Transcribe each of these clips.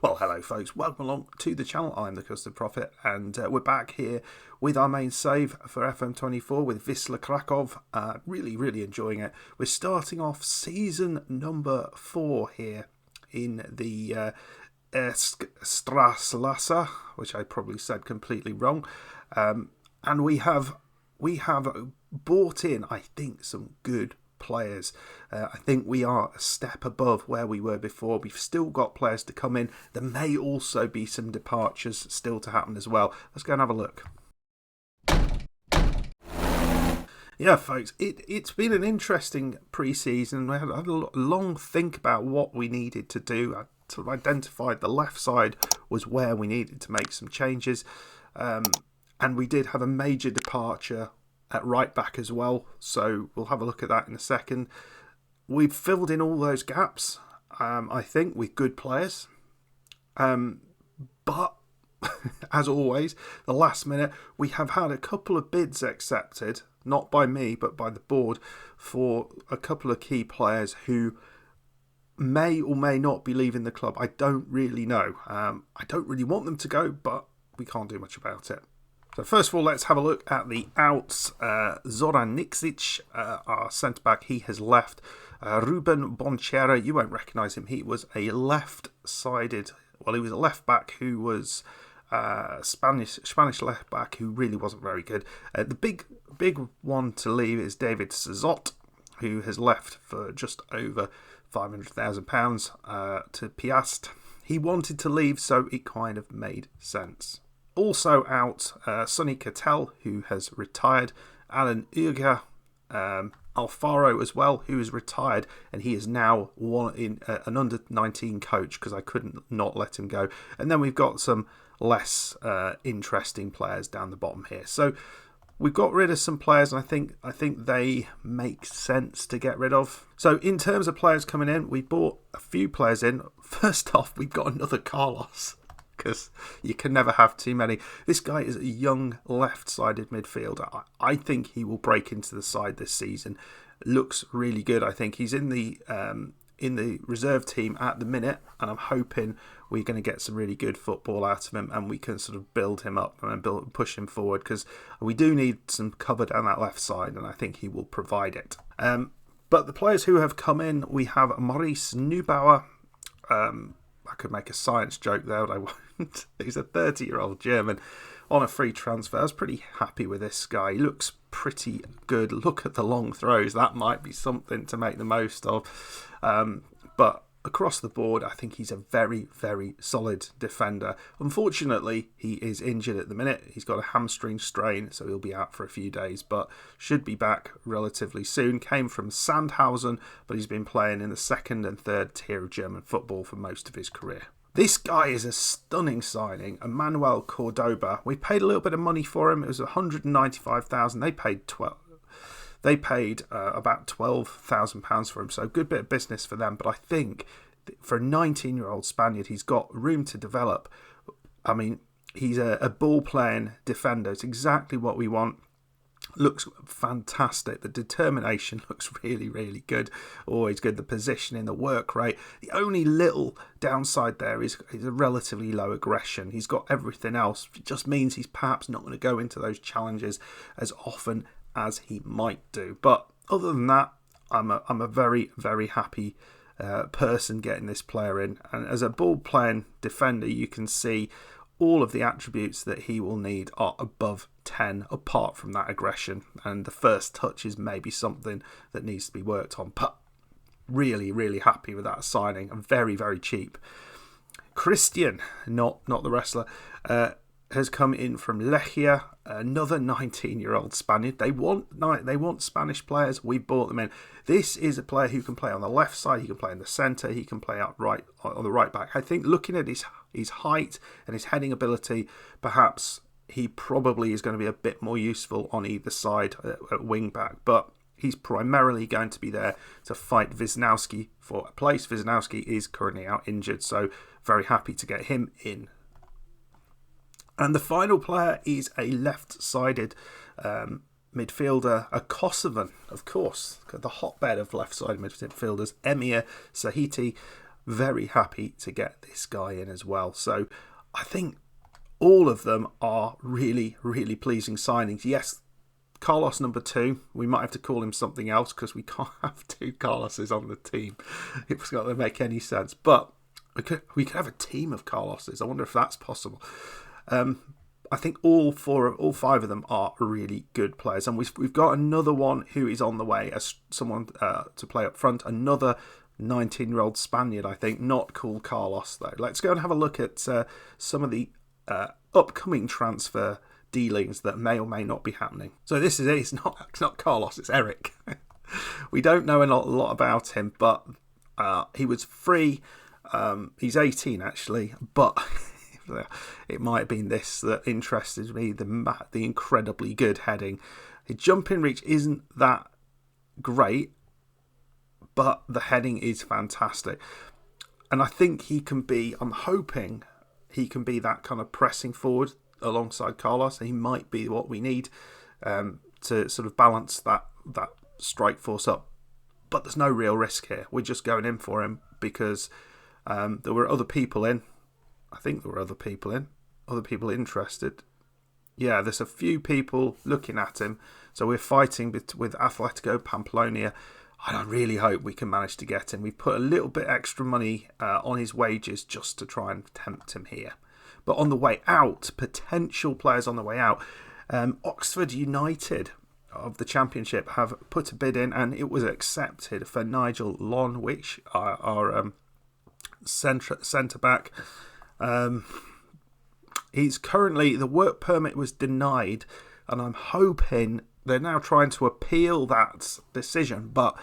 Well, hello folks, welcome along to the channel. I'm the Custard Prophet, and we're back here with our main save for FM24 with Wisla Krakow. Really enjoying it. We're starting off season number 4 here in the Straßlasse, which I probably said completely wrong. And we have bought in, I think, some good players. I think we are a step above where we were before. We've still got players to come in. There may also be some departures still to happen as well. Let's go and have a look. Yeah, folks, it's been an interesting pre-season. We had a long think about what we needed to do. I sort of identified the left side was where we needed to make some changes. And we did have a major departure at right back as well, so we'll have a look at that in a second. We've filled in all those gaps, I think, with good players. But, as always, the last minute, we have had a couple of bids accepted, not by me, but by the board, for a couple of key players who may or may not be leaving the club. I don't really know. I don't really want them to go, but we can't do much about it. So first of all, let's have a look at the outs. Zoran Niksic, our centre-back, he has left. Ruben Bonchera, you won't recognise him. He was a left-sided, well, he was a left-back who was Spanish left-back who really wasn't very good. The big one to leave is David Sazot, who has left for just over £500,000 to Piast. He wanted to leave, so it kind of made sense. Also out, Sonny Cattell, who has retired. Alan Uga, Alfaro as well, who is retired, and he is now an under-19 coach because I couldn't not let him go. And then we've got some less interesting players down the bottom here. So we've got rid of some players, and I think they make sense to get rid of. So in terms of players coming in, we bought a few players in. First off, we've got another Carlos, because you can never have too many. This guy is a young left-sided midfielder. I think he will break into the side this season. Looks really good. I think he's in the reserve team at the minute, and I'm hoping we're going to get some really good football out of him, and we can sort of build him up and push him forward, because we do need some cover down that left side, and I think he will provide it. But the players who have come in, we have Maurice Neubauer. I could make a science joke there, but I won't. He's a 30-year-old German on a free transfer. I was pretty happy with this guy. He looks pretty good. Look at the long throws. That might be something to make the most of. But across the board, I think he's a very solid defender. Unfortunately, he is injured at the minute. He's got a hamstring strain, so he'll be out for a few days, but should be back relatively soon. Came from Sandhausen, but he's been playing in the second and third tier of German football for most of his career. This guy is a stunning signing, Emmanuel Cordoba. We paid a little bit of money for him. It was $195,000. They paid about £12,000 for him, so a good bit of business for them. But I think for a 19-year-old Spaniard, he's got room to develop. I mean, he's a ball-playing defender. It's exactly what we want. Looks fantastic. The determination looks really good. Always good. The positioning, the work rate. The only little downside there is a relatively low aggression. He's got everything else. It just means he's perhaps not going to go into those challenges as often as he might do. But other than that, I'm a very happy person getting this player in. And as a ball-playing defender, you can see all of the attributes that he will need are above 10, apart from that aggression. And the first touch is maybe something that needs to be worked on. But really happy with that signing. And very cheap. Christian, not the wrestler, has come in from Lechia, another 19-year-old Spaniard. They want Spanish players. We bought them in. This is a player who can play on the left side. He can play in the centre. He can play out right on the right back. I think looking at his height and his heading ability, perhaps he probably is going to be a bit more useful on either side at wing back. But he's primarily going to be there to fight Wisniewski for a place. Wisniewski is currently out injured, so very happy to get him in. And the final player is a left-sided midfielder, a Kosovan, of course, the hotbed of left-sided midfielders, Emir Sahiti. very happy to get this guy in as well. So I think all of them are really, really pleasing signings. Yes, Carlos number 2, we might have to call him something else because we can't have 2 Carloses on the team. It's got to make any sense. But we could have a team of Carloses. I wonder if that's possible. I think all 5 of them are really good players. And we've got another one who is on the way as someone to play up front. Another 19-year-old Spaniard, I think, not called Carlos, though. Let's go and have a look at some of the upcoming transfer dealings that may or may not be happening. So this is it. It's not Carlos, it's Eric. We don't know a lot about him, but he was free. He's 18 actually, but it might have been this that interested me, the incredibly good heading. His jumping reach isn't that great, but the heading is fantastic. And I think I'm hoping he can be that kind of pressing forward alongside Carlos. He might be what we need to sort of balance that strike force up. But there's no real risk here. We're just going in for him because there were other people in. I think there were other people interested. Yeah, there's a few people looking at him. So we're fighting with Atletico Pamplona. And I really hope we can manage to get him. We put a little bit extra money on his wages just to try and tempt him here. But on the way out, potential players on the way out, Oxford United of the Championship have put a bid in and it was accepted for Nigel Lonwich, our centre-back. He's currently, the work permit was denied and I'm hoping they're now trying to appeal that decision, but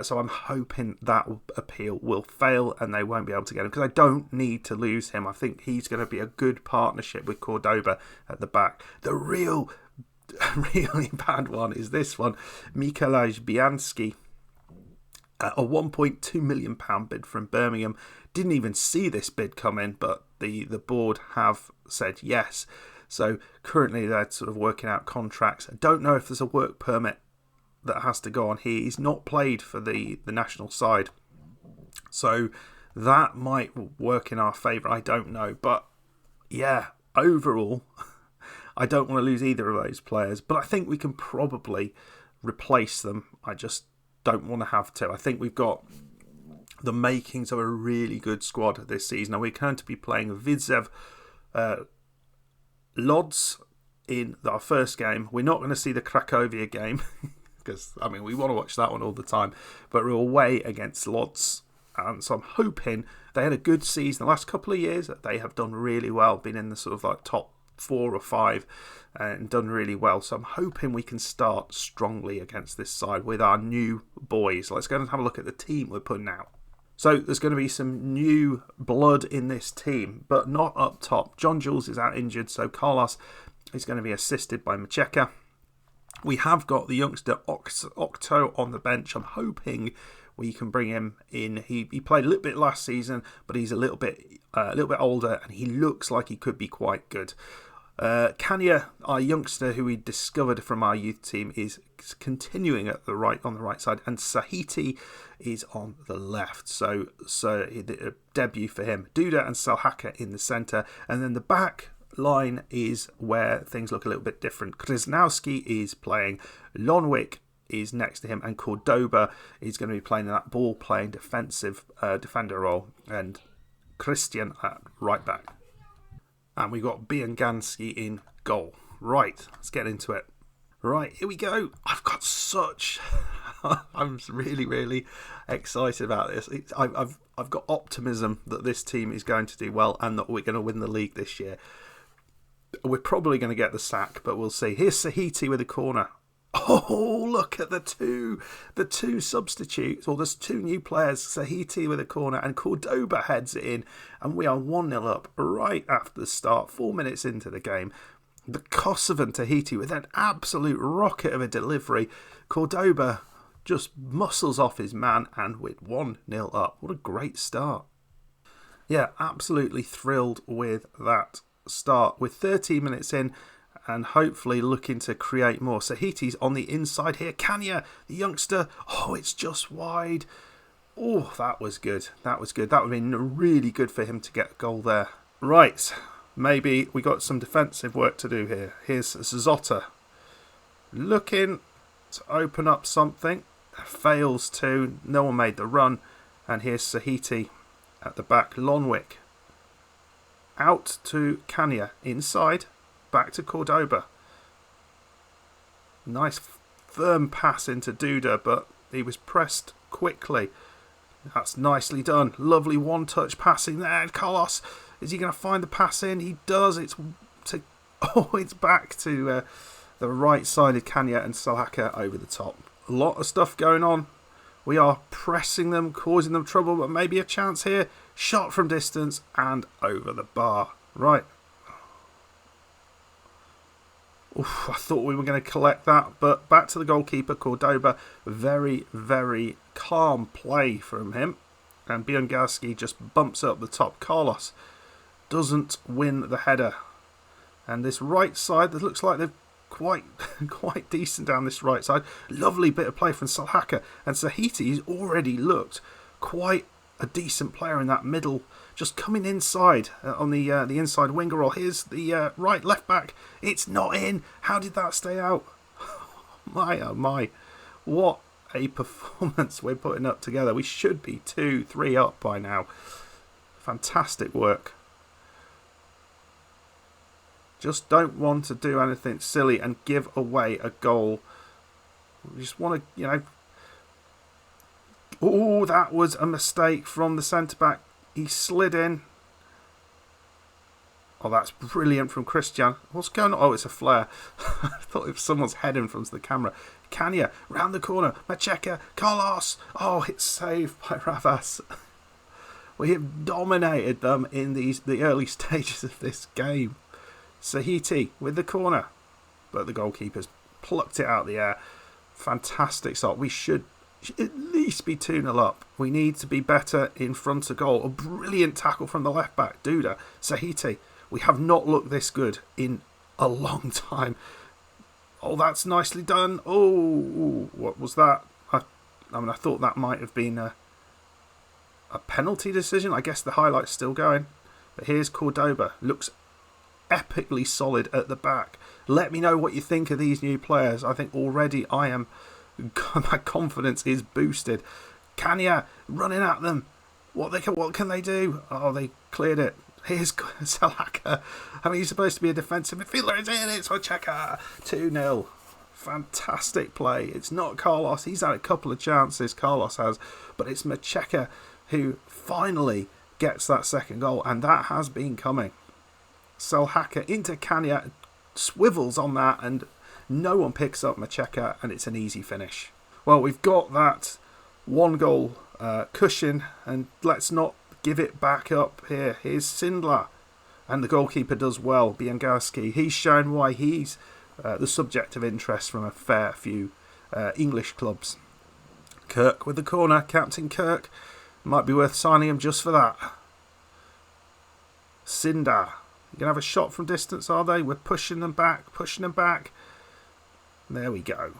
so I'm hoping that appeal will fail and they won't be able to get him because I don't need to lose him. I think he's going to be a good partnership with Cordoba at the back. The really bad one is this one, Mikołaj Bianski, a £1.2 million bid from Birmingham. Didn't even see this bid come in, but the board have said yes. So currently they're sort of working out contracts. I don't know if there's a work permit that has to go on here. He's not played for the national side. So that might work in our favour. I don't know. But yeah, overall, I don't want to lose either of those players. But I think we can probably replace them. I just don't want to have to. I think we've got the makings of a really good squad this season. Now we're going to be playing Widzew Lodz in our first game. We're not going to see the Cracovia game because, I mean, we want to watch that one all the time. But we're away against Lodz. And so I'm hoping they had a good season the last couple of years. They have done really well, been in the sort of like top 4 or 5 and done really well. So I'm hoping we can start strongly against this side with our new boys. Let's go and have a look at the team we're putting out. So there's going to be some new blood in this team, but not up top. John Jules is out injured, so Carlos is going to be assisted by Macheka. We have got the youngster Octo on the bench. I'm hoping we can bring him in. He played a little bit last season, but he's a little bit older, and he looks like he could be quite good. Kanya, our youngster who we discovered from our youth team, is continuing on the right side, and Sahiti is on the left. So the debut for him. Duda and Salhaka in the centre, and then the back line is where things look a little bit different. Krasnowski is playing, Lonwick is next to him, and Cordoba is going to be playing that ball-playing defensive defender role, and Christian at right back. And we've got Bianganski in goal. Right, let's get into it. Right, here we go. I'm really, really excited about this. I've got optimism that this team is going to do well and that we're going to win the league this year. We're probably going to get the sack, but we'll see. Here's Sahiti with a corner. Oh, look at the two substitutes. Well, there's 2 new players. Sahiti with a corner and Cordoba heads it in. And we are 1-0 up right after the start, 4 minutes into the game. The Kosovan Tahiti with an absolute rocket of a delivery. Cordoba just muscles off his man and with 1-0 up. What a great start. Yeah, absolutely thrilled with that start. We're 13 minutes in and hopefully looking to create more. Sahiti's on the inside here. Kanya, the youngster. Oh, it's just wide. Oh, that was good. That was good. That would have been really good for him to get a goal there. Right, maybe we got some defensive work to do here. Here's Zotta looking to open up something. Fails to. No one made the run. And here's Sahiti at the back. Lonwick out to Kanya. Inside. Back to Cordoba. Nice firm pass into Duda, but he was pressed quickly. That's nicely done. Lovely one-touch passing there. Carlos, is he going to find the pass in? He does. It's back to the right-sided Kanya and Salhaka over the top. A lot of stuff going on. We are pressing them, causing them trouble, but maybe a chance here. Shot from distance and over the bar. Right. Oof, I thought we were going to collect that, but back to the goalkeeper, Cordoba. Very, very calm play from him. And Biangarski just bumps up the top. Carlos doesn't win the header. And this right side, that looks like they're quite decent down this right side. Lovely bit of play from Salhaka. And Sahiti's already looked quite a decent player in that middle, just coming inside on the inside winger roll. Here's the right left back. It's not in. How did that stay out? My oh my, what a performance we're putting up together. We should be 2-3 up by now. Fantastic work. Just don't want to do anything silly and give away a goal. We just want to, Oh, that was a mistake from the centre-back. He slid in. Oh, that's brilliant from Christian. What's going on? Oh, it's a flare. I thought if someone's heading from the camera. Kanya, round the corner. Macheka, Carlos. Oh, it's saved by Ravas. We have dominated them in the early stages of this game. Sahiti with the corner. But the goalkeeper's plucked it out of the air. Fantastic start. We should at least be 2-0 up. We need to be better in front of goal. A brilliant tackle from the left back, Duda. Sahiti. We have not looked this good in a long time. Oh, that's nicely done. Oh, what was that? I thought that might have been a penalty decision. I guess the highlight's still going. But here's Cordoba. Looks epically solid at the back. Let me know what you think of these new players. I think already my confidence is boosted. Kanya running at them. What can they do? Oh, they cleared it. Here's Salhaka. He's supposed to be a defensive midfielder. It's in. It's Macheka. 2-0. Fantastic play. It's not Carlos. He's had a couple of chances. Carlos has, but it's Macheka who finally gets that second goal, and that has been coming. Salhaka into Kanya, swivels on that, and no one picks up Macheka, and it's an easy finish. Well, we've got that one goal cushion, and let's not give it back up here. Here's Sindler, and the goalkeeper does well, Biangarski. He's shown why he's the subject of interest from a fair few English clubs. Kirk with the corner, Captain Kirk. Might be worth signing him just for that. Sindar. You can have a shot from distance, are they? We're pushing them back. There we go.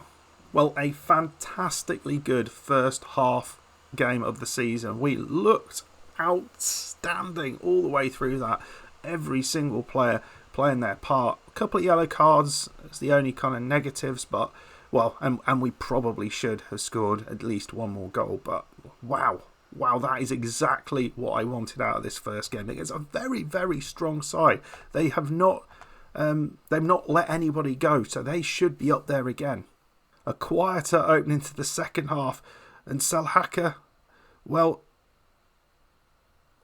Well, a fantastically good first half game of the season. We looked outstanding all the way through that. Every single player playing their part. A couple of yellow cards is the only kind of negatives, but, well, and we probably should have scored at least one more goal, but wow, that is exactly what I wanted out of this first game. It's a very, very strong side. They have not they've not let anybody go, so they should be up there again. A quieter opening to the second half, and Salhaka, well,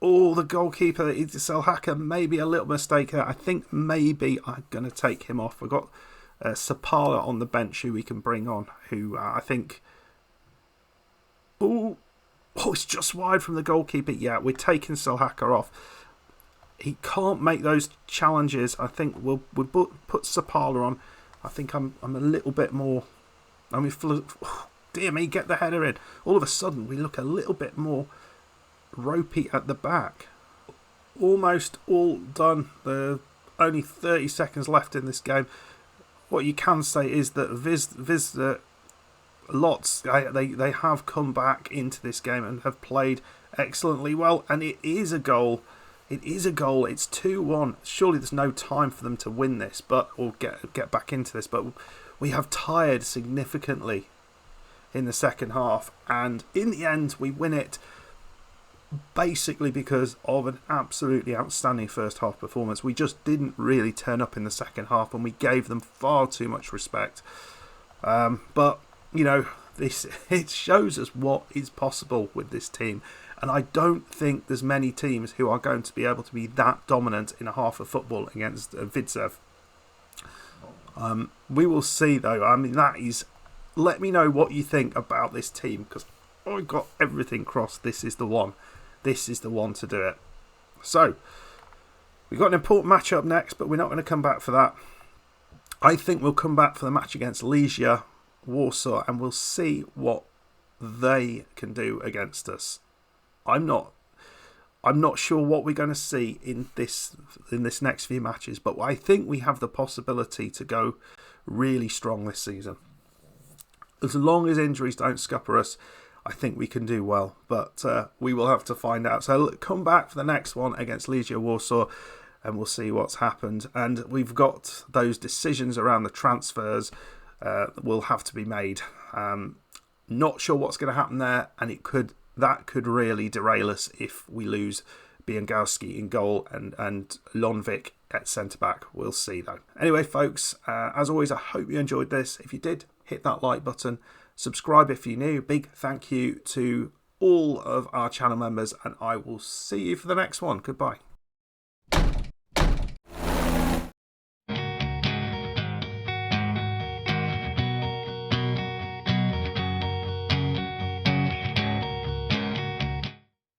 the goalkeeper, Salhaka, maybe a little mistake there. I think maybe I'm going to take him off. We've got Sapala on the bench who we can bring on, who I think... Oh, it's just wide from the goalkeeper. Yeah, we're taking Salhaka off. He can't make those challenges. I think we'll put Sapala on. I think I'm a little bit more... dear me, get the header in. All of a sudden, we look a little bit more ropey at the back. Almost all done. There are only 30 seconds left in this game. What you can say is that Lodz, they have come back into this game and have played excellently well, and it is a goal. It is a goal. It's 2-1. Surely there's no time for them to win this, but or get back into this. But we have tired significantly in the second half, and in the end we win it basically because of an absolutely outstanding first half performance. We just didn't really turn up in the second half, and we gave them far too much respect. But you know, it shows us what is possible with this team. And I don't think there's many teams who are going to be able to be that dominant in a half of football against Widzew. We will see, though. I mean, that is... Let me know what you think about this team, because I've got everything crossed. This is the one. This is the one to do it. So, we've got an important match up next, but we're not going to come back for that. I think we'll come back for the match against Legia Warsaw, and we'll see what they can do against us. I'm not sure what we're going to see in this next few matches, but I think we have the possibility to go really strong this season. As long as injuries don't scupper us, I think we can do well, but we will have to find out. So come back for the next one against Legia Warsaw, and we'll see what's happened. And we've got those decisions around the transfers that will have to be made. Not sure what's going to happen there, and that could really derail us if we lose Biangowski in goal and Lonvik at centre-back. We'll see, though. Anyway, folks, as always, I hope you enjoyed this. If you did, hit that like button. Subscribe if you're new. Big thank you to all of our channel members, and I will see you for the next one. Goodbye.